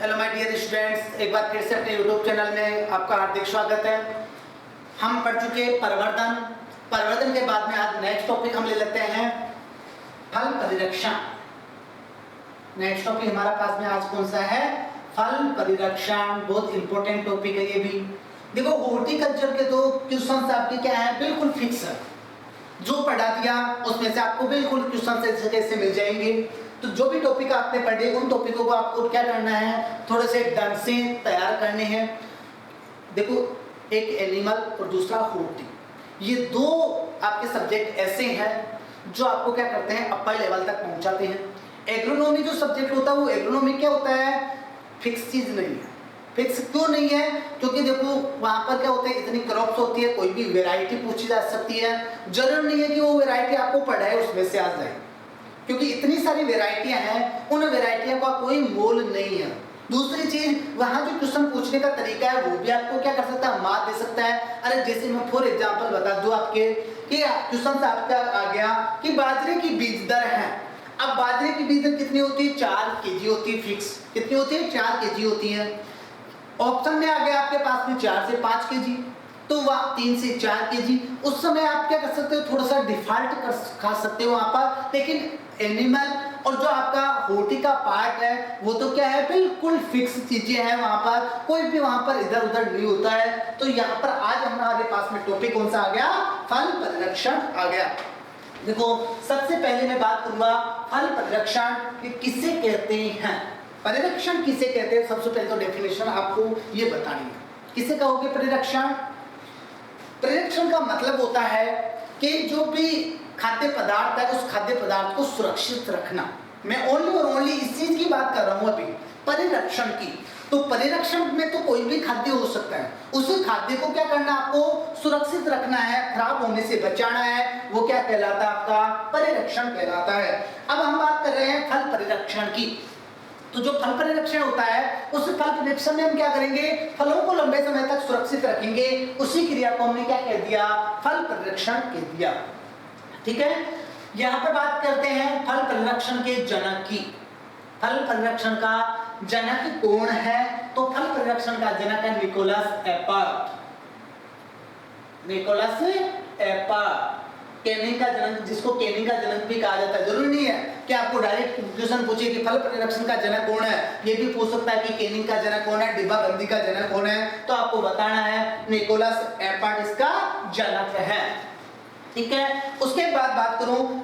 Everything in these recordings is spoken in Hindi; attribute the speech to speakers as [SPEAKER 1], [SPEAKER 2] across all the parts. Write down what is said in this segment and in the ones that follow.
[SPEAKER 1] हेलो माय डियर स्टूडेंट्स, एक बार फिर से अपने यूट्यूब चैनल में आपका हार्दिक स्वागत है। हम पढ़ चुके परिवर्तन के बाद में आज नेक्स्ट टॉपिक हम ले लेते हैं फल परिरक्षण। नेक्स्ट टॉपिक हमारा पास में आज कौन सा है? फल परिरक्षण। बहुत इंपॉर्टेंट टॉपिक है ये भी। देखो हॉर्टिकल्चर के तो क्वेश्चन आपके क्या है, बिल्कुल फिक्स है। जो पढ़ा दिया उसमें से आपको बिल्कुल क्वेश्चन कैसे मिल जाएंगे। तो जो भी टॉपिक आपने पढ़े उन टॉपिकों को आपको क्या करना है, थोड़े से ढंग से तैयार करने हैं। देखो एक एनिमल और दूसरा हॉर्टी, ये दो आपके सब्जेक्ट ऐसे हैं जो आपको क्या करते हैं, अपर लेवल तक पहुंचाते हैं। एग्रोनॉमी जो सब्जेक्ट होता है वो एग्रोनॉमी क्या होता है, फिक्स चीज नहीं है। फिक्स क्यों नहीं है? क्योंकि देखो वहां पर क्या होता है, इतनी क्रॉप्स होती है, कोई भी वैरायटी पूछी जा सकती है। जरूर नहीं है कि वो वैरायटी आपको पढ़ा है उसमें से आ जाए, क्योंकि इतनी सारी वैरायटियां हैं, उन वैरायटियों का कोई मोल नहीं है। दूसरी चीज, वहां जो क्वेश्चन पूछने का तरीका है वो भी आपको क्या कर सकता है, मार दे सकता है। अरे जैसे मैं फॉर एग्जांपल बता दूं आपके कि क्वेश्चन आपका आ गया कि बाजरे की बीज दर है। अब बाजरे की बीज दर कितनी होती है? 4 केजी होती है फिक्स। कितनी होती है? 4 केजी होती है। ऑप्शन में आ गया आपके पास में 4 से 5 केजी, तो वह 3 से 4 केजी। उस समय आप क्या कर सकते हो, थोड़ा सा डिफॉल्ट कर खा सकते हो वहां पर। लेकिन एनिमल और जो आपका हॉर्टी का पार्ट है वो तो क्या है, बिल्कुल फिक्स चीजें हैं। वहां पर कोई भी वहां पर इधर उधर नहीं होता है। तो यहाँ पर आज हमारे पास में टॉपिक कौन सा आ गया? फल परिरक्षण आ गया। देखो सबसे पहले मैं बात करूंगा फल परिरक्षण कि किसे कहते हैं, परिरक्षण किसे कहते हैं। सबसे पहले तो डेफिनेशन आपको ये बतानी है। किसे कहोगे परिरक्षण? परिरक्षण का मतलब होता है कि जो भी खाद्य पदार्थ है उस खाद्य पदार्थ को सुरक्षित रखना। मैं ओनली और ओनली इस चीज की बात कर रहा हूं अभी, परिरक्षण की। तो परिरक्षण में तो कोई भी खाद्य हो सकता है, उस खाद्य को क्या करना, आपको सुरक्षित रखना है, खराब होने से बचाना है। वो क्या कहलाता है? आपका परिरक्षण कहलाता है। अब हम बात कर रहे हैं फल परिरक्षण की। तो जो फल परिरक्षण होता है उस फल परिरक्षण में हम क्या करेंगे, फलों को लंबे समय तक सुरक्षित रखेंगे। उसी क्रिया को हमने क्या कह दिया, फल परिरक्षण कह दिया। ठीक है, यहाँ पर बात करते हैं फल परिरक्षण के जनक की। फल परिरक्षण का जनक कौन है? तो फल परिरक्षण का जनक है Nicolas Appert. Nicolas Appert canning का जनक, जिसको केनिंग का जनक भी कहा जाता है। जरूरी नहीं है कि आपको डायरेक्ट क्वेश्चन पूछे कि फल परिरक्षण का जनक कौन है। ये भी पूछ सकता है कि केनिंग का जनक कौन है, डिब्बाबंदी का जनक कौन है। तो आपको बताना है निकोलस एपर्ट इसका जनक है। ठीक है, उसके बाद बात करूं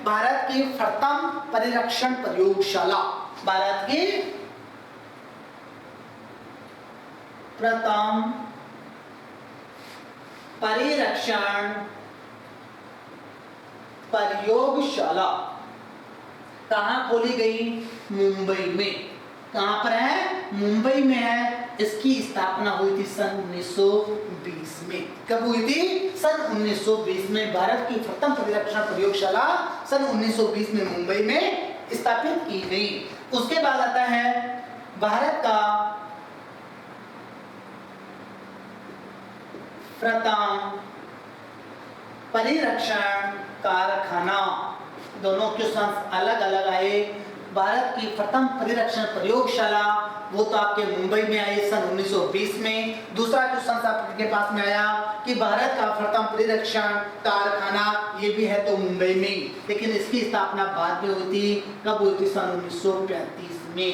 [SPEAKER 1] भारत की प्रथम परिरक्षण प्रयोगशाला। भारत की प्रथम परिरक्षण प्रयोगशाला कहां खोली गई? मुंबई में। कहां पर है? मुंबई में है। इसकी स्थापना हुई थी सन 1920 में। कब हुई थी? सन 1920 में। भारत की प्रथम परिरक्षण प्रयोगशाला सन 1920 में मुंबई में स्थापित की गई। उसके बाद आता है भारत का प्रथम परिरक्षण कारखाना। दोनों क्वेश्चन अलग अलग आए। भारत की प्रथम परिरक्षण प्रयोगशाला वो तो आपके मुंबई में आई सन 1920 में। दूसरा क्वेश्चन आपके पास में आया कि भारत का प्रथम परिरक्षण कारखाना, ये भी है तो मुंबई में, लेकिन इसकी स्थापना बाद में हुई थी। कब हुई थी? सन 1935 में।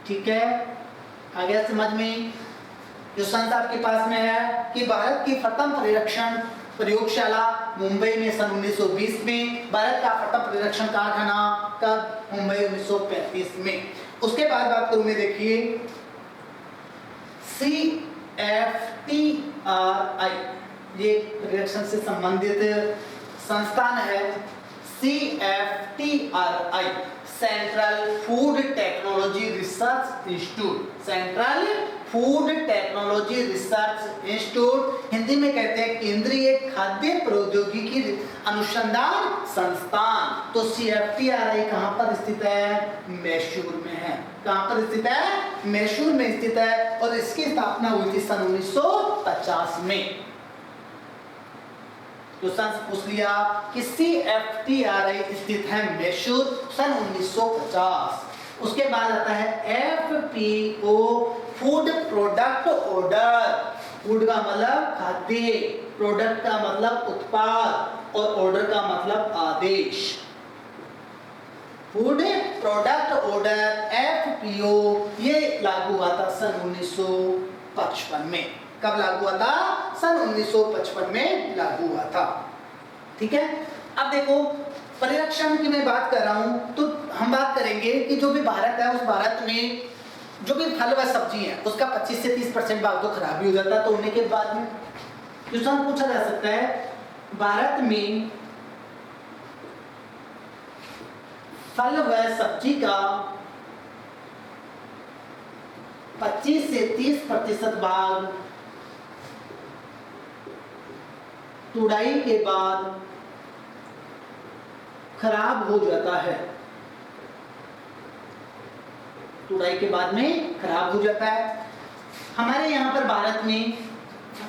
[SPEAKER 1] ठीक है, आ गया समझ में? क्वेश्चन आपके पास में है कि भारत की प्रथम परिरक्षण प्रयोगशाला मुंबई में सन 1920 में, भारत का प्रथम परिरक्षण कारखाना कब? मुंबई 1935 में। उसके बाद बात करूं मैं, देखिए CFTRI, ये परिरक्षण से संबंधित संस्थान है। CFTRI central food technology research institute. Central food technology research institute, Hindi में कहते हैं केंद्रीय खाद्य प्रौद्योगिकी अनुसंधान संस्थान। तो CFTRI कहां पर स्थित है? मैसूर में है। कहां पर स्थित है? मैसूर में स्थित है। और इसकी स्थापना हुई थी सन 1950 में। क्वेश्चन पूछ लिया कि CFTRI स्थित है मैसूर, सन 1950। उसके बाद आता है FPO, food product order. Food का मतलब खाद्य, प्रोडक्ट का मतलब उत्पाद और ऑर्डर का मतलब आदेश। फूड प्रोडक्ट ऑर्डर FPO ये लागू हुआ था सन 1955 में। कब लागू हुआ था? सन 1955 में लागू हुआ था। ठीक है, अब देखो परिरक्षण की मैं बात कर रहा हूं तो हम बात करेंगे कि जो भी भारत है उस भारत में जो भी फल व सब्जी है उसका 25 से 30% भाग तो खराब ही हो जाता है। तो होने के बाद में क्वेश्चन पूछा जा सकता है, भारत में फल व सब्जी का 25 से 30% भाग तुड़ाई के बाद खराब हो जाता है। तुड़ाई के बाद में खराब हो जाता है। हमारे यहाँ पर भारत में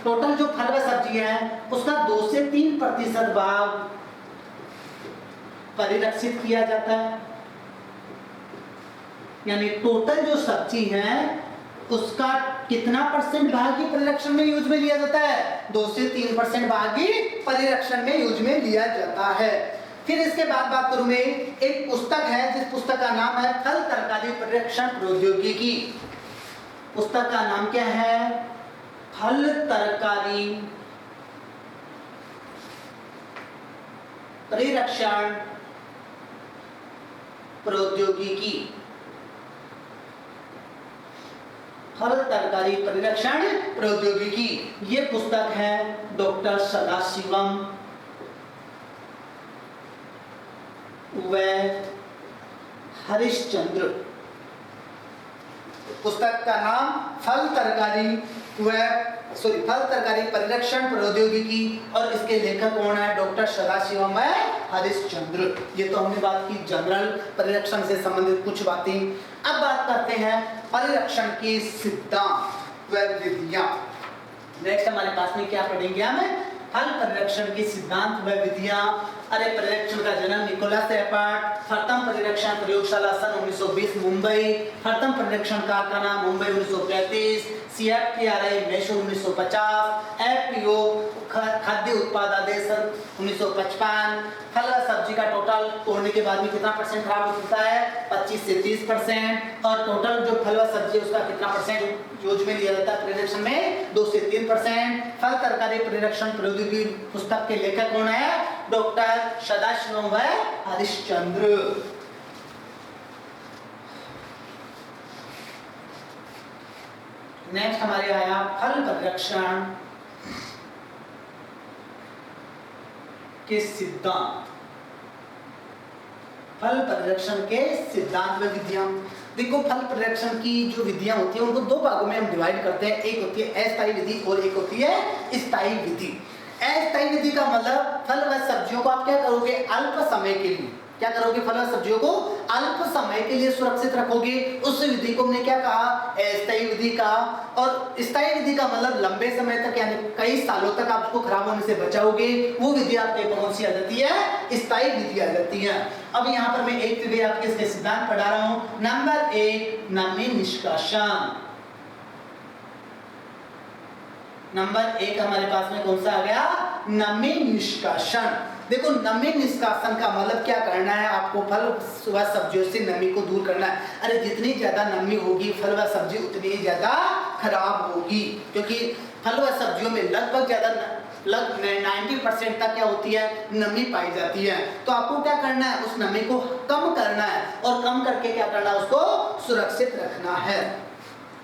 [SPEAKER 1] टोटल जो फल व सब्जी है उसका 2 से 3% भाग परिरक्षित किया जाता है। यानी टोटल जो सब्जी है उसका कितना परसेंट भाग ही परिरक्षण में यूज में लिया जाता है? 2 से 3% भाग ही परिरक्षण में यूज में लिया जाता है। फिर इसके बाद बात करूं मैं, एक पुस्तक है जिस पुस्तक का नाम है फल तरकारी परिरक्षण प्रौद्योगिकी। पुस्तक का नाम क्या है? फल तरकारी परिरक्षण प्रौद्योगिकी। फल तरकारी परिरक्षण प्रौद्योगिकी ये पुस्तक है डॉक्टर सदाशिवम व हरिश्चंद्र। पुस्तक का नाम फल तरकारी परिरक्षण प्रौद्योगिकी और इसके लेखक कौन है? डॉक्टर सदाशिवम व हरिश्चंद्र। ये तो हमने बात की जनरल परिरक्षण से संबंधित कुछ बातें। अब बात करते हैं परिरक्षण के सिद्धांत व विधियां। नेक्स्ट हमारे पास में क्या पढ़ेंगे हम? फल परिरक्षण के सिद्धांत व विधियां। अरे परिरक्षण का जन्म निकोलस एपर्ट, प्रथम परिरक्षण प्रयोगशाला सन 1920 मुंबई, प्रथम परिरक्षण कारखाना मुंबई 1935, CFTRI मैसूर 1950, FPO खाद्य उत्पाद आदेश सन 1955। फल व सब्जी का टोटल तोड़ने के बाद में कितना परसेंट खराब हो सकता है? 25 से 30%। और टोटल जो फल व सब्जी उसका कितना परसेंट यूज में लिया जाता है परिरक्षण में? 2 से 3%। फल तरकारी परिरक्षण प्रौद्योगिकी पुस्तक के लेखक कौन है? डॉक्टर सदाशिवम व हरिश्चंद्र। नेक्स्ट हमारे आया फल परिरक्षण के सिद्धांत। फल परिरक्षण के सिद्धांत व विधियां। देखो फल परिरक्षण की जो विधियां होती है उनको 2 भागों में हम डिवाइड करते हैं। एक होती है अस्थायी विधि और एक होती है स्थायी विधि। अस्थायी विधि का मतलब फल व सब्जियों को आप क्या करोगे? अल्प समय के लिए क्या करोगे? फल व सब्जियों को अल्प समय के लिए सुरक्षित रखोगे। उस विधि को हमने क्या कहा? अस्थायी विधि कहा। और स्थायी विधि का मतलब लंबे समय तक यानी कई सालों तक आप उसको खराब होने से बचाओगे। वो विधि आपके कौन सी आ जाती है? स्थायी विधि आ जाती है। अब यहाँ पर मैं एक विधि आपके इसके सिद्धांत पढ़ा रहा हूँ। नंबर 1 नमी निष्कासन। नंबर 1 हमारे पास में कौन सा आ गया? नमी निष्कासन। देखो नमी निष्कासन का मतलब क्या करना है? आपको फल व सब्जियों से नमी को दूर करना है। अरे जितनी ज्यादा नमी होगी फल व सब्जी उतनी ही ज्यादा खराब होगी, क्योंकि फल व सब्जियों में लगभग 90% तक क्या होती है? नमी पाई जाती है। तो आपको क्या करना है? उस नमी को कम करना है और कम करके क्या करना है? उसको सुरक्षित रखना है।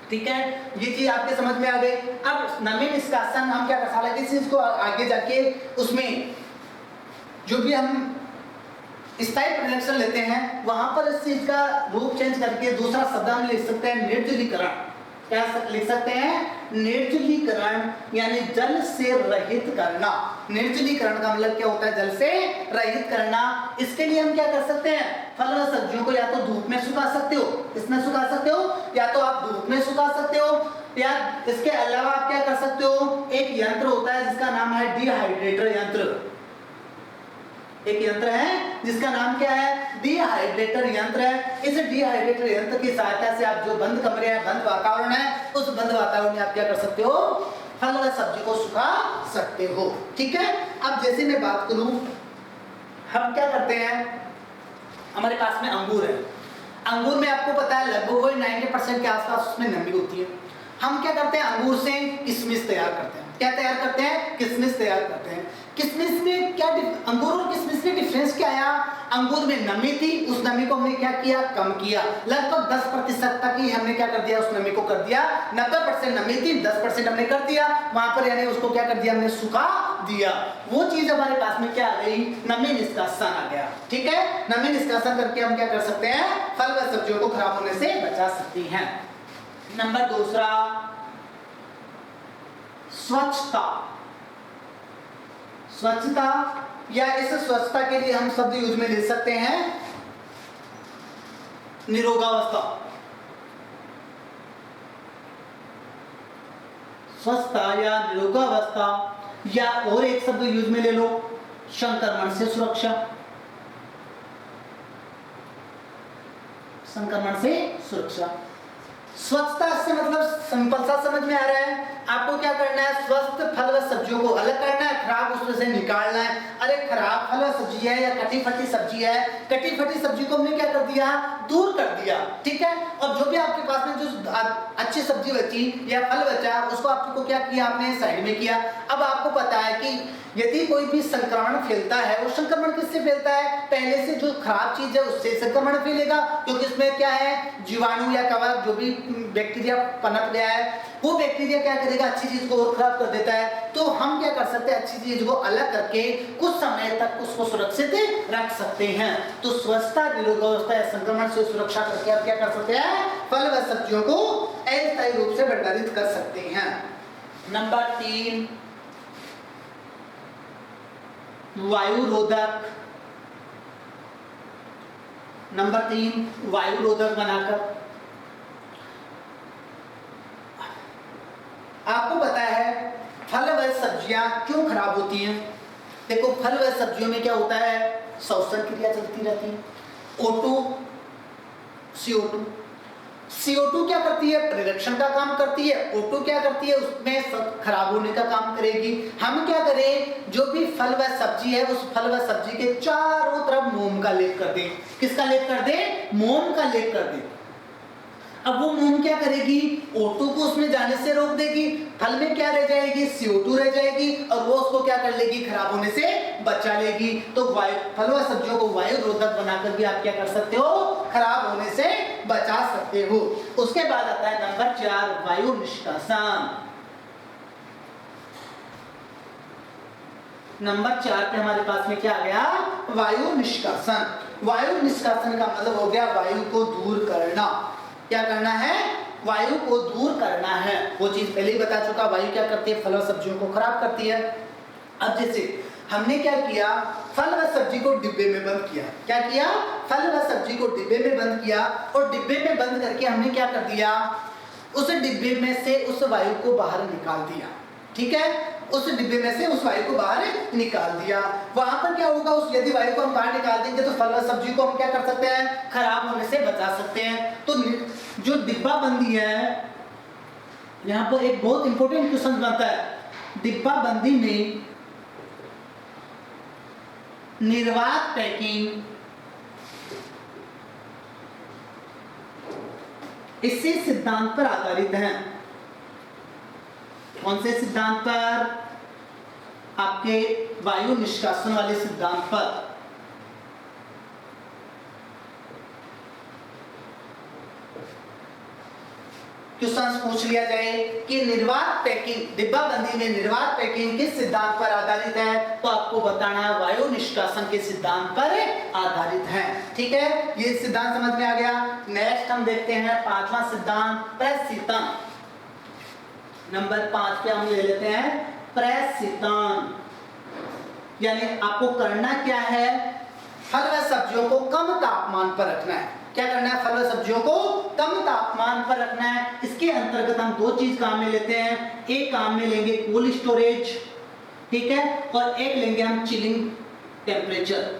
[SPEAKER 1] ठीक है, ये चीज आपके समझ में आ गई। अब नमी निष्कासन हम क्या कर सकते हैं? इस चीज को आगे जाके उसमें जो भी हम स्थायी परिरक्षण लेते हैं वहां पर इस चीज का रूप चेंज करके दूसरा शब्द हम लिख सकते हैं निर्जलीकरण। क्या लिख सकते हैं? निर्जलीकरण यानी जल से रहित करना। निर्जलीकरण का मतलब क्या होता है? जल से रहित करना। इसके लिए हम क्या कर सकते हैं? फल व सब्जियों को या तो धूप में सुखा सकते हो, इसमें सुखा सकते हो, या तो आप धूप में सुखा सकते हो, या इसके अलावा आप क्या कर सकते हो? एक यंत्र होता है जिसका नाम है डिहाइड्रेटर यंत्र। एक यंत्र है जिसका नाम क्या है, डिहाइड्रेटर यंत्र है। इस डिहाइड्रेटर यंत्र की सहायता से आप जो बंद कमरे हैं, बंद वातावरण है, उस बंद वातावरण में आप क्या कर सकते हो, फल व सब्जी को सुखा सकते हो। ठीक है, अब जैसे मैं बात करूं, हम क्या करते हैं, हमारे पास में अंगूर है। अंगूर में आपको पता है लगभग वही 90% के आसपास उसमें नमी होती है। हम क्या करते हैं, अंगूर से किशमिश तैयार करते हैं। क्या तैयार करते हैं, किशमिश तैयार करते हैं। किशमिश में क्या, अंगूर और किशमिश में डिफरेंस क्या आया, अंगूर में नमी थी, उस नमी को हमने क्या किया, कम किया। लगभग 10% तक ही हमने क्या कर दिया, उस नमी को कर दिया। 90% नमी थी, 10% हमने कर दिया वहां पर, यानी उसको क्या कर दिया, हमने सुखा दिया। वो चीज हमारे पास में क्या आ गई, नमी निष्कासन आ गया। ठीक है, नमी निष्कासन करके हम क्या कर सकते हैं, फल व सब्जियों को खराब होने से बचा सकते हैं। नंबर दूसरा, स्वच्छता। स्वच्छता, या इस स्वच्छता के लिए हम शब्द यूज में ले सकते हैं निरोगावस्था। स्वच्छता या निरोगावस्था, या और एक शब्द यूज में ले लो, संक्रमण से सुरक्षा। संक्रमण से सुरक्षा। स्वच्छता से मतलब सिंपल सा समझ में आ रहा है, आपको क्या करना है, स्वस्थ फल व सब्जियों को अलग करना है, खराब उसमें से निकालना है। अरे खराब फल व सब्जी है या कटी फटी सब्जी है, कटी फटी सब्जी को हमने क्या कर दिया, दूर कर दिया। ठीक है, और जो भी आपके पास में जो अच्छी सब्जी बची या फल बचा, उसको आपको क्या किया, आपने साइड में किया। अब आपको पता है कि यदि कोई भी संक्रमण फैलता है, वो संक्रमण किससे फैलता है, पहले से जो खराब चीज है उससे संक्रमण फैलेगा, क्योंकि इसमें क्या है, जीवाणु या कवक जो भी बैक्टीरिया पनप गया है, वो बैक्टीरिया क्या करेगा, अच्छी चीज को और खराब कर देता है। तो हम क्या कर सकते हैं, अच्छी चीज को अलग करके कुछ समय तक उसको सुरक्षित रख सकते हैं। तो स्वच्छता, निरोगावस्था या संक्रमण से सुरक्षा करके आप क्या कर सकते हैं, फल व सब्जियों को अस्थायी रूप से भंडारित कर सकते हैं। नंबर 3, वायु रोधक। नंबर 3, वायु रोधक बनाकर। आपको पता है फल व सब्जियां क्यों खराब होती हैं। देखो, फल व सब्जियों में क्या होता है, श्वसन क्रिया चलती रहती है। O2 CO2, CO2 क्या करती है, परिरक्षण का काम करती है। O2 क्या करती है, उसमें सब खराब होने का काम करेगी। हम क्या करें, जो भी फल व सब्जी है, उस फल व सब्जी के चारों तरफ मोम का लेप कर दें। किसका लेप कर दें, मोम का लेप कर दें। अब वो मोम क्या करेगी, O2 को उसमें जाने से रोक देगी, फल में क्या रह जाएगी, CO2 रह जाएगी, और वो उसको क्या कर लेगी, खराब होने से बचा लेगी। तो फल व सब्जियों को वायु रोधक बनाकर भी आप क्या कर सकते हो, खराब होने से बचा सकते हो। उसके बाद आता है नंबर 4, वायु निष्कासन। नंबर 4 पे हमारे पास में क्या आ गया, वायु निष्कासन। वायु निष्कासन का मतलब हो गया वायु को दूर करना। क्या करना है, वायु को दूर करना है। वो चीज पहले ही बता चुका, वायु क्या करती है, फल व सब्जियों को खराब करती है। अब जैसे हमने क्या किया, फल व सब्जी को डिब्बे में बंद किया। क्या किया, फल व सब्जी को डिब्बे में बंद किया, और डिब्बे में बंद करके हमने क्या कर दिया, उस डिब्बे में से उस वायु को बाहर निकाल दिया। ठीक है, उस डिब्बे में से उस वायु को बाहर निकाल दिया। वहां पर क्या होगा, उस यदि वायु को हम बाहर निकाल देंगे तो फल व सब्जी को हम क्या कर सकते हैं, खराब होने से बचा सकते हैं। तो जो डिब्बा बंदी है, यहाँ पर एक बहुत इंपॉर्टेंट क्वेश्चन बनता है, डिब्बा बंदी में निर्वात पैकिंग, इसी सिद्धांत पर आधारित है। कौन से सिद्धांत पर, आपके वायु निष्कासन वाले सिद्धांत पर। क्वेश्चन पूछ लिया जाए कि निर्वात पैकिंग, डिब्बा बंदी में निर्वात पैकिंग किस सिद्धांत पर आधारित है, तो आपको बताना है वायु निष्कासन के सिद्धांत पर आधारित है। ठीक है, ये सिद्धांत समझ में आ गया। नेक्स्ट हम देखते हैं 5वां सिद्धांत, प्रशीतन। नंबर 5 पे हम ले लेते हैं प्रशीतन। यानी आपको करना क्या है, फल व सब्जियों को कम तापमान पर रखना है। क्या करना है, फल व सब्जियों को कम तापमान पर रखना है। इसके अंतर्गत हम 2 चीज काम में लेते हैं। एक काम में लेंगे कोल्ड स्टोरेज, ठीक है, और एक लेंगे हम चिलिंग टेम्परेचर।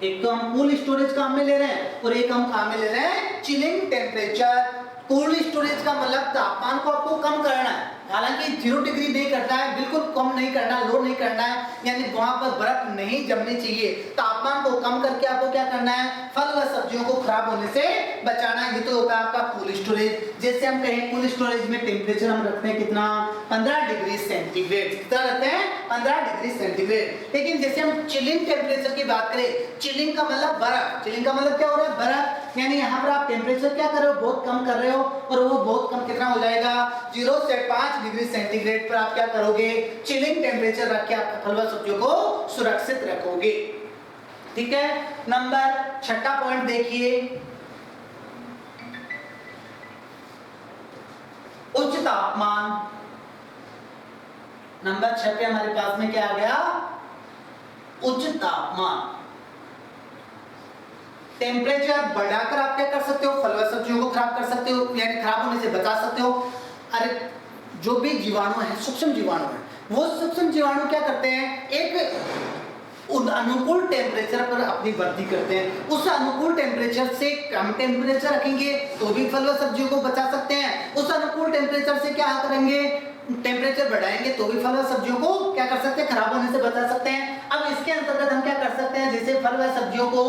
[SPEAKER 1] एक तो हम कूल स्टोरेज काम में ले रहे हैं और एक हम काम में ले रहे हैं चिलिंग टेम्परेचर। कूल स्टोरेज का मतलब तापमान को आपको कम करना है, हालांकि 0 डिग्री नहीं करना है, बिल्कुल कम नहीं करना, लो नहीं करना है, यानी वहां पर बर्फ नहीं जमनी चाहिए। तापमान को कम करके आपको क्या करना है, फल व सब्जियों को खराब होने से बचाना है। ये तो होता है आपका कूल स्टोरेज। जैसे हम कहें कूल स्टोरेज में टेम्परेचर हम रखते हैं कितना, 15 डिग्री सेंटीग्रेड। कितना रखते हैं, 15 डिग्री सेंटीग्रेड। लेकिन जैसे हम चिलिंग टेम्परेचर की बात करें, चिलिंग का मतलब बर्फ, चिलिंग का मतलब क्या हो रहा है, बर्फ, यानी यहाँ पर आप टेम्परेचर क्या कर रहे हो, बहुत कम कर रहे हो, और वो बहुत कम कितना हो जाएगा, 0 से 5 डिग्री सेंटीग्रेड पर आप क्या करोगे, चिलिंग टेम्परेचर रख के आप फल व सब्जियों को सुरक्षित रखोगे। ठीक है। नंबर 6 पॉइंट देखिए, उच्च तापमान। नंबर 6 पे हमारे पास में क्या आ गया, उच्च तापमान। टेम्परेचर बढ़ाकर आप क्या कर सकते हो, फल व सब्जियों को खराब कर सकते हो, यानी खराब होने से बचा सकते हो। अरे जो भी जीवाणु है, सूक्ष्म जीवाणु है, वो सूक्ष्म जीवाणु क्या करते हैं, एक अनुकूल टेम्परेचर पर अपनी वृद्धि करते हैं। उस अनुकूल टेम्परेचर से कम टेम्परेचर रखेंगे तो भी फल व सब्जियों को बचा सकते हैं। उस अनुकूल टेम्परेचर से क्या करेंगे, टेम्परेचर बढ़ाएंगे तो भी फल व सब्जियों को क्या कर सकते हैं, खराब होने से बचा सकते हैं। अब इसके अंतर्गत हम क्या कर सकते हैं, जैसे फल व सब्जियों को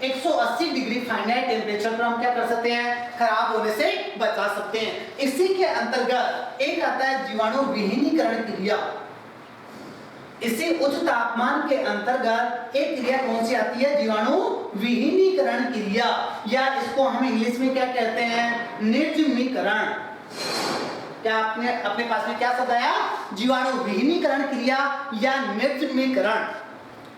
[SPEAKER 1] 180 डिग्री फारेनहाइट टेम्परेचर पर हम क्या कर सकते हैं, खराब होने से बचा सकते हैं। इसी के अंतर्गत एक आता है जीवाणु विहीनीकरण क्रिया। इसी उच्च तापमान के अंतर्गत एक क्रिया कौन सी आती है, जीवाणु विहीनीकरण क्रिया, या इसको हम इंग्लिश में क्या कहते हैं, निर्जमीकरण। क्या आपने अपने पास में क्या शब्द आया, जीवाणु विहीनीकरण क्रिया या निर्जमीकरण।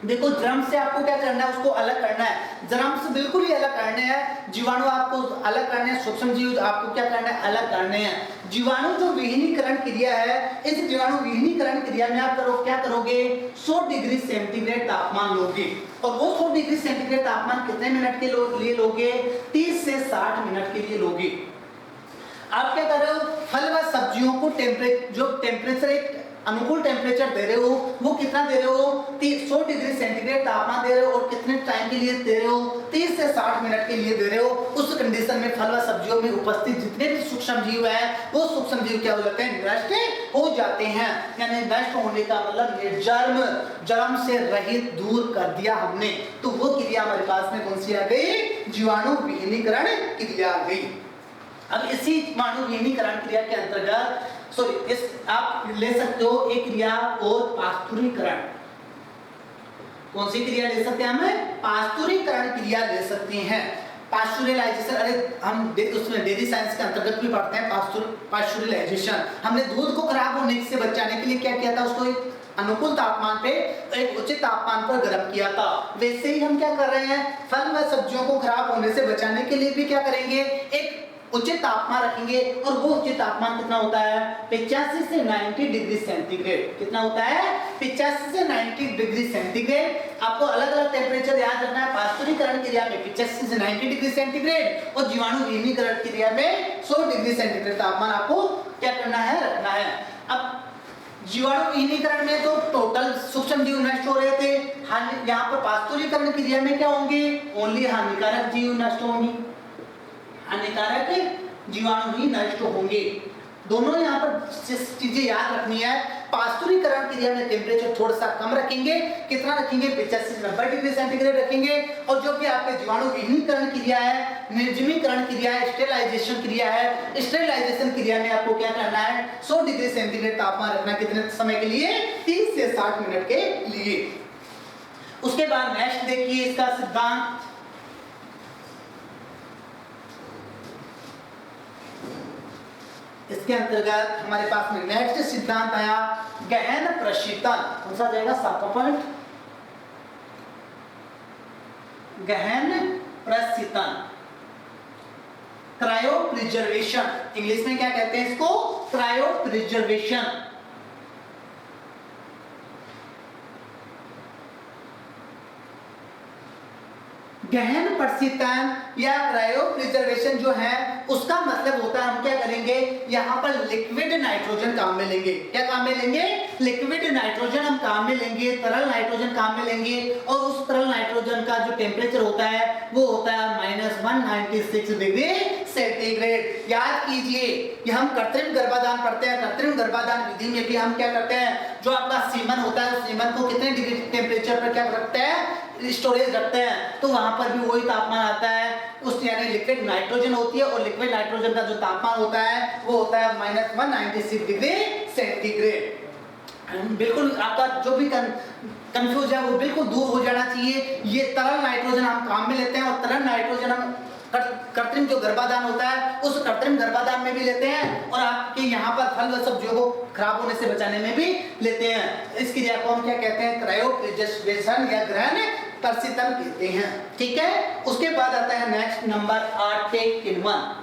[SPEAKER 1] देखो जर्म से आपको क्या करना है, उसको अलग करना है, जर्म से बिल्कुल ही अलग करने हैं, जीवाणु आपको अलग करने हैं, सूक्ष्म जीव आपको क्या करना है, अलग करने हैं। जीवाणु जो विहीनीकरण क्रिया है, इस जीवाणु विहीनीकरण क्रिया में आप क्या करोगे, 100 डिग्री सेंटीग्रेड तापमान लोगे, और वो 100 डिग्री सेंटीग्रेड तापमान कितने मिनट के लिए लोगे, 30 से 60 मिनट के लिए लोगे। आप क्या कर रहे हो, फल व सब्जियों को टेम्परेचर एक अनुकूल टेम्परेचर दे रहे हो, वो कितना दे रहे हो, 100 डिग्री सेंटीग्रेड तापमान दे रहे हो, और कितने टाइम के लिए दे रहे हो, 30 से 60 मिनट के लिए दे रहे हो। उस कंडीशन में फल व सब्जियों में उपस्थित जितने भी सूक्ष्म जीव है, वो सूक्ष्म जीव क्या हो जाते हैं, नष्ट हो जाते हैं। यानी नष्ट होने का मतलब निर्जर्म, जर्म से रहित दूर कर दिया हमने। तो वो क्रिया हमारे पास में कौन सी आ गई, जीवाणु विहीनीकरण क्रिया आ गई। अब इसी जीवाणु विहीनीकरण क्रिया के अंतर्गत इस आप ले सकते हो एक क्रिया और पास्तुरीकरण। कौन सी क्रिया ले सकते हैं हम, पास्तुरीकरण क्रिया ले सकते हैं। पास्चुरलाइजेशन, अरे हम उसमें डेयरी साइंस के अंतर्गत भी पढ़ते हैं पास्चुरलाइजेशन। हमने दूध को खराब होने से बचाने के लिए क्या किया था, उसको एक अनुकूल तापमान पे, एक उचित तापमान पर गर्म किया था। वैसे ही हम क्या कर रहे हैं, फल व सब्जियों को खराब होने से बचाने के लिए भी क्या करेंगे, एक उचित तापमान रखेंगे, और वो उचित तापमान कितना होता है, 85 से 90 डिग्री सेंटीग्रेड। कितना होता है, 85 से 90 डिग्री सेंटीग्रेड। आपको अलग अलग टेम्परेचर याद रखना है। पास्तुरीकरण क्रिया में 85 से 90 डिग्री सेंटीग्रेड, और जीवाणु विहीनीकरण क्रिया में 100 डिग्री सेंटीग्रेड तापमान आपको क्या करना है, रखना है। अब जीवाणु विहीनीकरण में तो टोटल सूक्ष्म जीव नष्ट हो रहे थे, यहाँ पर पास्तुरीकरण क्रिया में क्या होंगे, ओनली हानिकारक जीव नष्ट होंगे, हानिकारक जीवाणु ही नष्ट होंगे। दोनों यहाँ पर चीजें याद रखनी है। पास्तुरीकरण क्रिया में टेम्परेचर थोड़ा सा कम रखेंगे, कितना रखेंगे, 85 से 90 डिग्री सेंटीग्रेड रखेंगे, और जो भी आपके जीवाणु विहीनीकरण क्रिया है, निर्जमीकरण क्रिया है, स्टेरिलाइजेशन क्रिया है, स्टेरिलाइजेशन क्रिया में आपको क्या करना है, 100 डिग्री सेंटीग्रेड तापमान रखना, कितने समय के लिए, 30 से 60 मिनट के लिए। उसके बाद नेक्स्ट देखिए इसका सिद्धांत। इसके अंतर्गत हमारे पास में नेक्स्ट सिद्धांत आया गहन प्रशीतन। कौन सा जाएगा, 7वां पॉइंट, गहन प्रशीतन, क्रायो प्रिजर्वेशन। इंग्लिश में क्या कहते हैं इसको, क्रायो प्रिजर्वेशन। गहन प्रशीतन या क्रायो प्रिजर्वेशन जो है, उसका मतलब होता है हम क्या करेंगे, यहाँ पर लिक्विड नाइट्रोजन काम में लेंगे। क्या काम में लेंगे, लिक्विड नाइट्रोजन हम काम में लेंगे, तरल नाइट्रोजन काम में लेंगे, और उस तरल नाइट्रोजन का जो टेम्परेचर होता है वो होता है -196 डिग्री सेंटीग्रेड। याद कीजिए कि हम कृत्रिम गर्भाधान पढ़ते हैं, कृत्रिम गर्भाधान विधि में भी हम क्या करते हैं, जो आपका सीमन होता है उस सीमन को कितने डिग्री टेम्परेचर पर क्या रखते हैं, स्टोरेज रखते हैं, तो वहां पर भी वही तापमान आता है, उस यानी लिक्विड नाइट्रोजन होती है, और लिक्विड नाइट्रोजन का जो तापमान होता है वो होता है -196 डिग्री सेंटीग्रेड। बिल्कुल आपका जो भी कंफ्यूज है वो बिल्कुल दूर हो जाना चाहिए। ये तरल नाइट्रोजन हम काम में लेते हैं, और तरल नाइट्रोजन हम कृत्रिम जो गर्भाधान होता है उस कृत्रिम गर्भाधान में भी लेते हैं, और आपके यहाँ पर फल व सब्जियों को खराब होने से बचाने में भी लेते हैं। इस क्रिया को हम क्या कहते हैं, क्रायोप्रिजर्वेशन या ग्रहण प्रशीतन कहते हैं। ठीक है, उसके बाद आता है नेक्स्ट नंबर 8 पे किण्वन।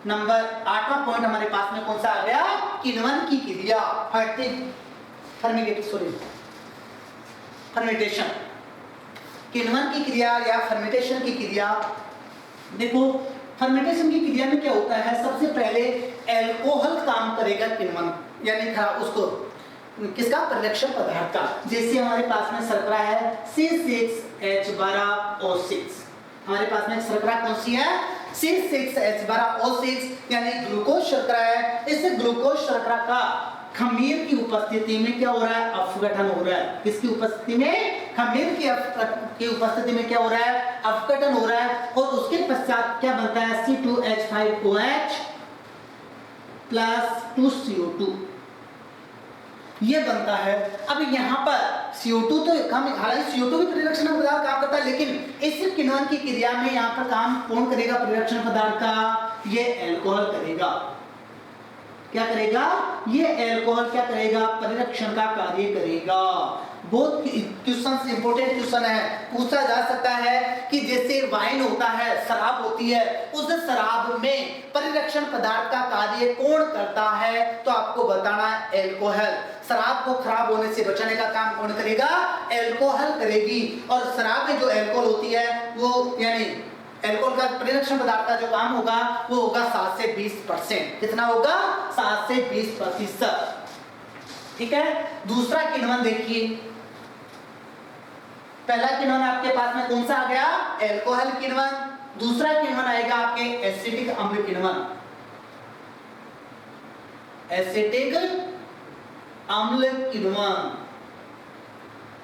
[SPEAKER 1] नंबर 8वां पॉइंट हमारे पास में कौन सा आ गया, किण्वन की क्रिया, फर्मेंटेशन। किण्वन की क्रिया या फर्मेंटेशन की क्रिया, देखो फर्मेंटेशन की क्रिया में क्या होता है, सबसे पहले एल्कोहल काम करेगा किण्वन, यानी उसको किसका, परिरक्षक पदार्थ का। जैसे हमारे पास में शर्करा है C6H12O6, हमारे पास में शर्करा कौन सी है, C6H12O6 यानी ग्लूकोज शर्करा है। इस ग्लूकोज शर्करा का खमीर की उपस्थिति में क्या हो रहा है, अपघटन हो रहा है। किसकी उपस्थिति में, खमीर की उपस्थिति में क्या हो रहा है, अपघटन हो रहा है, और उसके पश्चात क्या बनता है, C2H5OH + 2CO2 ये बनता है। अब यहाँ पर CO2 तो हालांकि CO2 भी परिरक्षण पदार्थ काम करता है, लेकिन इस किण्वन की क्रिया में यहाँ पर काम कौन करेगा परिरक्षण पदार्थ का, ये एल्कोहल करेगा। क्या करेगा, ये एल्कोहल क्या करेगा, परिरक्षण का कार्य करेगा। बहुत क्वेश्चन इंपोर्टेंट क्वेश्चन है, पूछा जा सकता है कि जैसे वाइन होता है, शराब होती है, उस शराब में परिरक्षण पदार्थ का कार्य कौन करता है, तो आपको बताना है एल्कोहल। शराब को खराब होने से बचाने का काम कौन करेगा, एल्कोहल करेगी। और शराब में जो एल्कोहल होती है वो यानी एल्कोहल का परिरक्षण पदार्थ का जो काम होगा वो होगा 7 से 20%। कितना होगा, 7 से 20%। ठीक है, दूसरा किण्वन देखिए, पहला किण्वन आपके पास में कौन सा आ गया, एल्कोहल किण्वन। दूसरा किण्वन आएगा आपके एसिटिक अम्ल किण्वन। एसिटिक अम्ल किण्वन,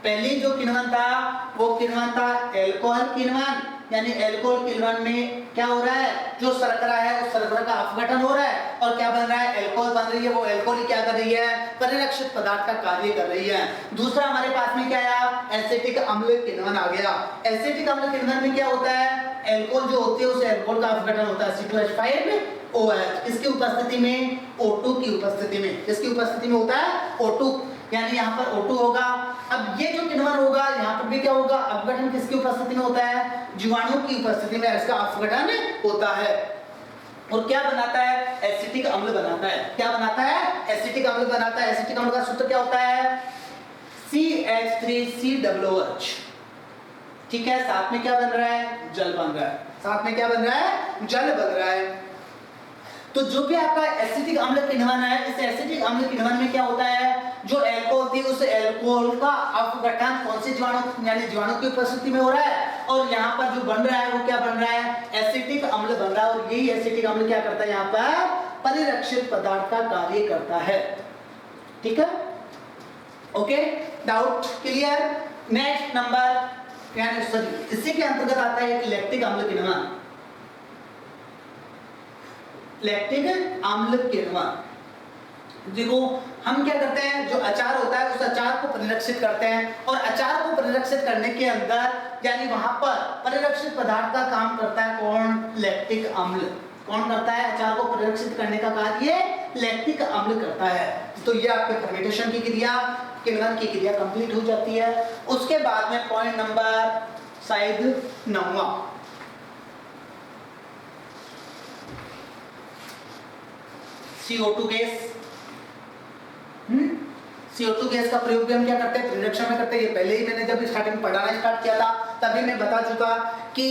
[SPEAKER 1] पहली जो किण्वन था वो किण्वन था एल्कोहल किण्वन, यानी एल्कोहल किण्वन में क्या हो रहा है, जो शर्करा है उस शर्करा का अपघटन हो रहा है, और क्या बन रहा है, एल्कोहल बन रही है। वो एल्कोहल क्या कर रही है, परिरक्षित पदार्थ का कार्य कर रही है। दूसरा हमारे पास में क्या आया, एसिटिक अम्ल किण्वन आ गया। एसिटिक अम्ल किण्वन में क्या होता है, एल्कोहल जो होती है उस एल्कोहल का अपघटन होता है C2H5OH, किसकी उपस्थिति में, O2 की उपस्थिति में। किसकी उपस्थिति में होता है, O2, यानी यहाँ पर O2 होगा। अब ये जो किण्वन होगा यहाँ पर भी क्या होगा, अपघटन किसकी उपस्थिति में होता है, जीवाणु की उपस्थिति में इसका अपघटन होता है, और क्या बनाता है, एसिटिक अम्ल बनाता है। क्या बनाता है, एसिटिक अम्ल बनाता है। एसिटिक अम्ल का सूत्र क्या होता है, CH3COOH। ठीक है, साथ में क्या बन रहा है, जल बन रहा है। साथ में क्या बन रहा है, जल बन रहा है। तो जो भी आपका एसिटिक अम्ल किण्वन है, इस एसिटिक अम्ल किण्वन में क्या होता है, जो एल्कोहल थी उस एल्कोहल का अपघटन कौन से जीवाणु यानी जीवाणु की उपस्थिति में हो रहा है, और यहाँ पर जो बन रहा है वो क्या बन रहा है, एसिटिक अम्ल बन रहा है। और यही एसिटिक अम्ल क्या करता है, यहाँ पर परिरक्षित पदार्थ का कार्य करता है। ठीक है, okay, doubt clear. Next number यानी सॉरी इसी के अंतर्गत आता है लैक्टिक अम्ल किण्वन। लैक्टिक अम्ल किण्वन, देखो हम क्या करते हैं, जो अचार होता है उस अचार को परिरक्षित करते हैं, और अचार को परिरक्षित करने के अंदर यानी वहां पर परिरक्षित पदार्थ का काम करता है कौन, लैक्टिक अम्ल। कौन करता है, अचार को परिरक्षित करने का कार्य लैक्टिक अम्ल करता है। तो ये आपके फर्मेंटेशन की क्रिया, किण्वन की क्रिया कंप्लीट हो जाती है। उसके बाद में पॉइंट नंबर शायद 9वां, CO2 गैस। CO2 गैस का प्रयोग भी हम क्या करते हैं, परिरक्षण में करते हैं। ये पहले ही मैंने जब स्टार्टिंग में पढ़ाना स्टार्ट किया था तभी मैं बता चुका कि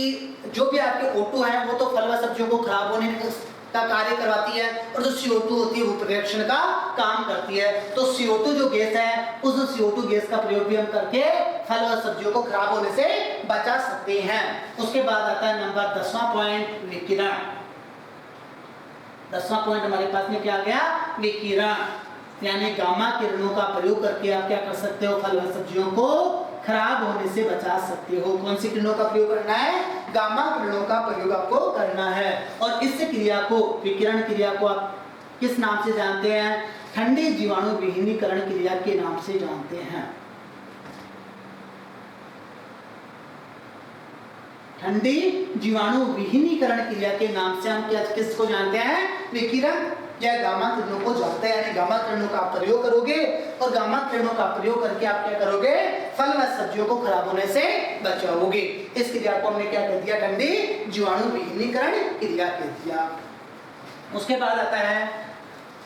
[SPEAKER 1] जो भी आपके O2 है वो तो फल व सब्जियों को खराब होने का कार्य करवाती है और जो CO2 होती है वो परिरक्षण का काम करती है। तो CO2 जो गैस है उस CO2 गैस का प्रयोग भी हम करके फल और सब्जियों को खराब होने से बचा सकते हैं। उसके बाद आता है नंबर 10वां पॉइंट, विकिरण। 10वां पॉइंट हमारे पास में क्या आ गया, विकिरण, यानी गामा किरणों का प्रयोग करके आप क्या कर सकते हो, फल और सब्जियों को खराब होने से बचा सकते हो। कौन सी किरणों का प्रयोग करना है, गामा किरणों का प्रयोग आपको करना है। और इस क्रिया को, विकिरण क्रिया को आप किस नाम से जानते हैं, ठंडी जीवाणु विहीनीकरण क्रिया के नाम से जानते हैं। ठंडी जीवाणु विहीनीकरण क्रिया के नाम से हम क्या किसको जानते हैं, विकिरण या गामा किरणों को जानते हैं। यानी गामा किरणों का आप प्रयोग करोगे और गामा किरणों का प्रयोग करके आप क्या करोगे, फल व सब्जियों को खराब होने से बचाओगे। इस क्रिया को हमने क्या कह दिया, ठंडी जीवाणु विहीनीकरण क्रिया कह दिया। उसके बाद आता है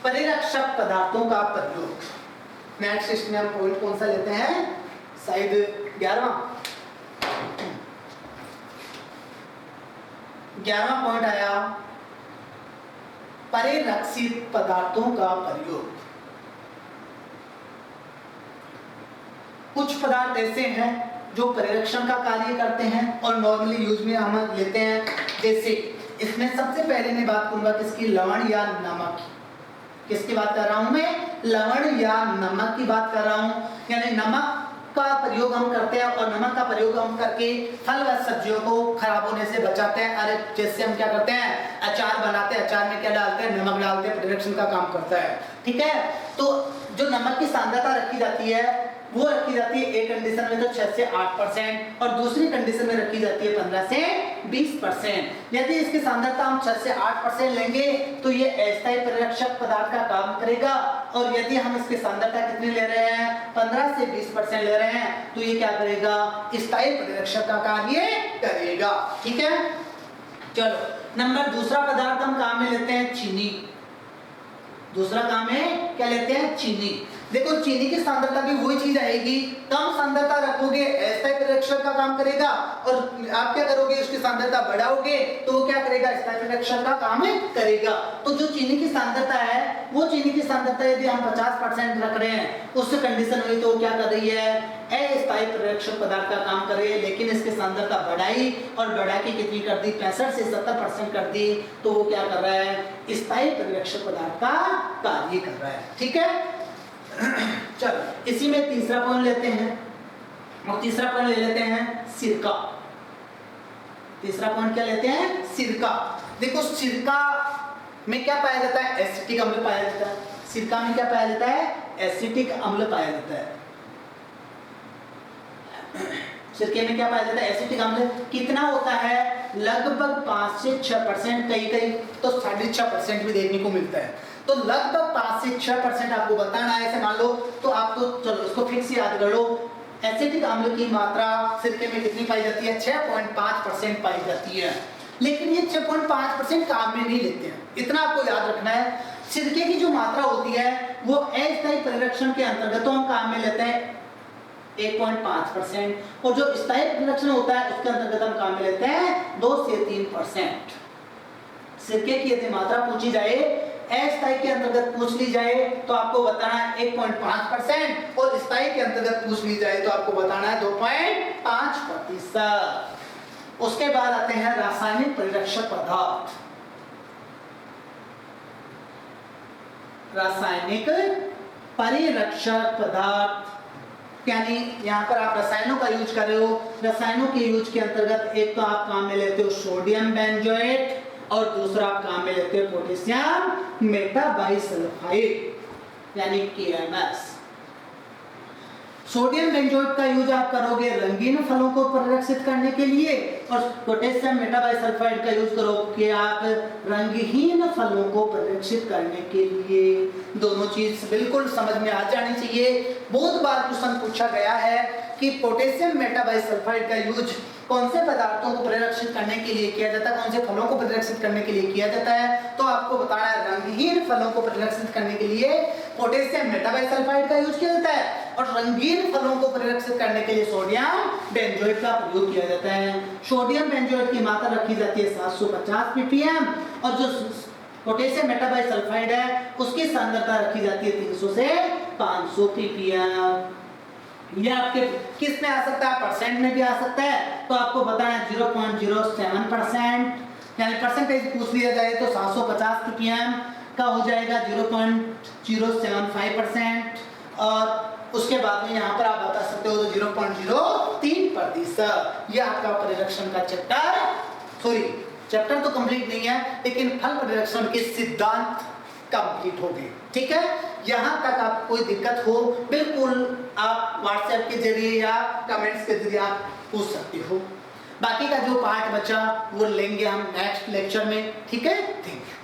[SPEAKER 1] परिरक्षक पदार्थों का प्रयोग। नेक्स्ट इसमें हम पॉइंट कौन सा लेते हैं, शायद 11वां पॉइंट आया, परिरक्षित पदार्थों का प्रयोग। कुछ पदार्थ ऐसे हैं जो परिरक्षण का कार्य करते हैं और नॉर्मली यूज में हम लेते हैं। जैसे इसमें सबसे पहले मैं बात करूंगा किसकी, लवण या नमक की। किसकी बात कर रहा हूं मैं, लवण या नमक की बात कर रहा हूं। यानी नमक का प्रयोग हम करते हैं और नमक का प्रयोग हम करके फल व सब्जियों को खराब होने से बचाते हैं। अरे जैसे हम क्या करते हैं, अचार बनाते हैं, अचार में क्या डालते हैं, नमक डालते हैं, परिरक्षण का काम करता है। ठीक है, तो जो नमक की सांद्रता रखी जाती है वो रखी जाती है एक कंडीशन में तो 6 से 8% और दूसरी कंडीशन में रखी जाती है 15 से 20%। यदि इसकी सांद्रता हम 6 से 8% लेंगे तो ये अस्थायी परिरक्षक पदार्थ का काम करेगा, और यदि हम इसकी सांद्रता कितनी ले रहे हैं, 15 से 20% ले रहे हैं, तो ये क्या करेगा, स्थायी परिरक्षक का कार्य करेगा। ठीक है, चलो नंबर दूसरा पदार्थ हम काम में लेते हैं चीनी। दूसरा काम है क्या लेते हैं, चीनी। देखो चीनी की सांद्रता भी वही चीज आएगी, कम सांद्रता रखोगे अस्थायी परिरक्षक का काम करेगा, और आप क्या करोगे, उसकी सांद्रता बढ़ाओगे तो वो क्या करेगा, स्थायी परिरक्षक का काम करेगा। तो जो चीनी की सांद्रता है वो चीनी की सांद्रता यदि हम 50% रख रहे हैं उस कंडीशन में तो क्या कर रही है, अस्थायी परिरक्षक पदार्थ का काम कर रही है। लेकिन इसकी सांद्रता बढ़ाई और बढ़ा के कितनी कर दी, 65 से 70% कर दी, तो वो क्या कर रहा है, स्थायी परिरक्षक पदार्थ का कार्य कर रहा है। ठीक है, चलो इसी में तीसरा पॉइंट लेते हैं, और तीसरा पॉइंट ले लेते हैं सिरका। तीसरा पॉइंट क्या लेते हैं, सिरका। देखो सिरका में क्या पाया जाता है, एसिटिक अम्ल पाया जाता है। सिरका में क्या पाया जाता है, एसिटिक अम्ल पाया जाता है। सिरके में क्या पाया जाता है, एसिटिक अम्ल। कितना होता है, लगभग 5 से 6%, कई तो 6.5% भी देखने को मिलता है। तो लगभग 5 से 6% आपको बताना है। ऐसे मान लो तो आप तो चलो इसको फिक्स याद कर लो, एसिटिक अम्ल की मात्रा सिरके में कितनी पाई जाती है, 6.5% पाई जाती है। लेकिन ये 6.5% काम में नहीं लेते हैं, इतना आपको याद रखना है। सिरके की जो मात्रा होती है वो अस्थायी परिरक्षण के अंतर्गत तो हम काम में लेते हैं 1.5%, और जो स्थायी परिरक्षण होता है उसके अंतर्गत हम काम में लेते हैं 2 से 3%। सिरके की यदि मात्रा पूछी जाए, अस्थायी के अंतर्गत पूछ ली जाए तो आपको बताना है 1.5%, और स्थायी के अंतर्गत पूछ ली जाए तो आपको बताना है 2.5%। उसके बाद आते हैं रासायनिक परिरक्षक पदार्थ। रासायनिक परिरक्षक पदार्थ यानी यहाँ पर आप रसायनों का यूज कर रहे हो। रसायनों के यूज के अंतर्गत एक तो आप काम में लेते हो सोडियम बेंजोएट, और दूसरा आप काम में लेते हो पोटेशियम मेटाबाइसल्फाइड यानी KMS। सोडियम बेंजोएट का यूज आप करोगे रंगीन फलों को परिरक्षित करने के लिए, और पोटेशियम मेटाबाइसल्फाइड का यूज करोगे आप रंगहीन फलों को परिरक्षित करने के लिए। दोनों चीज बिल्कुल समझ में आ जानी चाहिए। बहुत बार क्वेश्चन पूछा गया है कि पोटेशियम मेटाबाइसल्फाइड का यूज कौन से पदार्थों को परिरक्षित करने के लिए किया जाता है, कौन से फलों को परिरक्षित करने के लिए किया जाता है, तो आपको बताना है रंगहीन फलों को परिरक्षित करने के लिए पोटेशियम मेटाबाइसल्फाइड का यूज किया जाता है, और रंगीन फलों को परिरक्षित करने के लिए सोडियम बेंजोएट का प्रयोग किया जाता है। सोडियम बेंजोएट की मात्रा रखी जाती है 750 ppm, और जो पोटेशियम मेटाबाइसल्फाइड है, उसकी सांद्रता रखी जाती है 300 से 500 ppm। ये आपके किस में आ सकता है, परसेंट में भी आ सकता है, तो आपको बताएं 0.07%, यानी परसेंटेज पूछ लिया जाए तो 750 ppm का हो जाएगा 0.075%, और उसके बाद में यहाँ पर आप बता सकते हो तो 0.03%। ये आपका परिरक्षण का चैप्टर तो कंप्लीट नहीं है, लेकिन फल परिरक्षण के सिद्धांत कंप्लीट हो गए। ठीक है, यहाँ तक आप कोई दिक्कत हो बिल्कुल आप व्हाट्सएप के जरिए या कमेंट्स के जरिए आप पूछ सकते हो। बाकी का जो पार्ट बचा वो लेंगे हम नेक्स्ट लेक्चर में। ठीक है, थैंक यू।